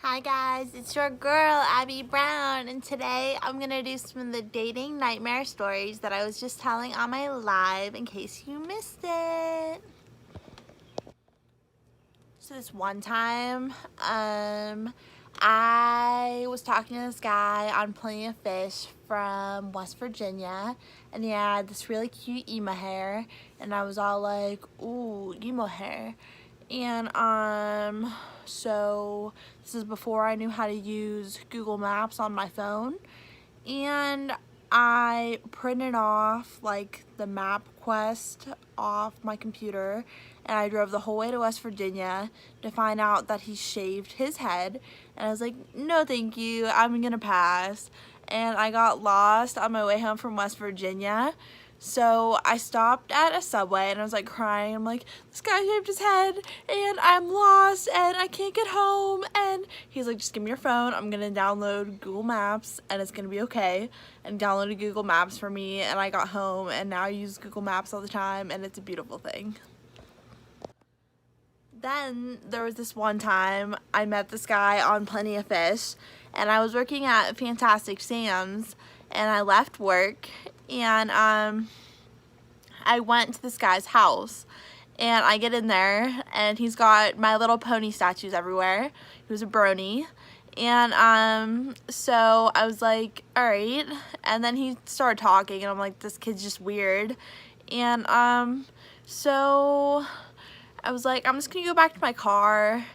Hi guys, it's your girl Abby Brown, and today I'm gonna do some of the dating nightmare stories that I was just telling on my live in case you missed it. So this one time, I was talking to this guy on Plenty of Fish from West Virginia, and he had this really cute emo hair, and I was all like, ooh, emo hair. And so this is before I knew how to use Google Maps on my phone, and I printed off like the map quest off my computer, and I drove the whole way to West Virginia to find out that he shaved his head, and I was like, no thank you, I'm gonna pass. And I got lost on my way home from West Virginia. So I stopped at a Subway and I was like crying. I'm like, this guy shaved his head and I'm lost and I can't get home. And he's like, just give me your phone. I'm gonna download Google Maps and it's gonna be okay. And downloaded Google Maps for me, and I got home and now I use Google Maps all the time and it's a beautiful thing. Then there was this one time I met this guy on Plenty of Fish, and I was working at Fantastic Sam's, and I left work, and I went to this guy's house, and I get in there and he's got My Little Pony statues everywhere. He was a brony, and so I was like, all right. And then he started talking and I'm like, this kid's just weird. And so I was like, I'm just gonna go back to my car.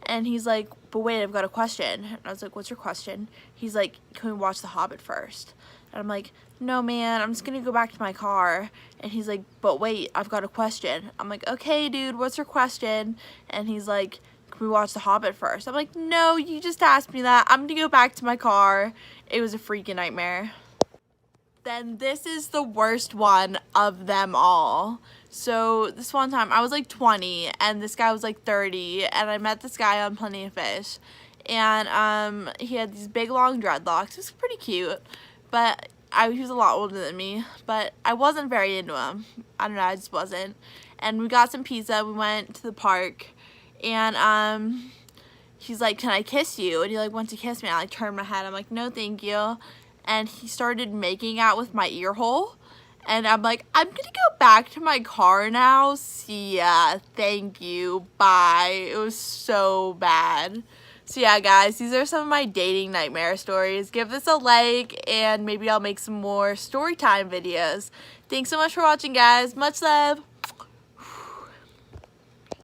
And he's like, but wait, I've got a question. And I was like, what's your question? He's like, can we watch The Hobbit first? And I'm like, no man, I'm just gonna go back to my car. And he's like, but wait, I've got a question. I'm like, okay dude, what's your question? And he's like, can we watch The Hobbit first? I'm like, no, you just asked me that. I'm gonna go back to my car. It was a freaking nightmare. Then this is the worst one of them all. So this one time I was like 20 and this guy was like 30, and I met this guy on Plenty of Fish, and he had these big long dreadlocks. It was pretty cute, but he was a lot older than me, but I wasn't very into him. I don't know, I just wasn't. And we got some pizza, we went to the park, and he's like, can I kiss you? And he like went to kiss me. I like turned my head. I'm like, no thank you. And he started making out with my ear hole, and I'm like, I'm gonna go back to my car now, see ya, thank you, bye. It was so bad. So yeah guys, these are some of my dating nightmare stories. Give this a like and maybe I'll make some more story time videos. Thanks so much for watching guys, much love.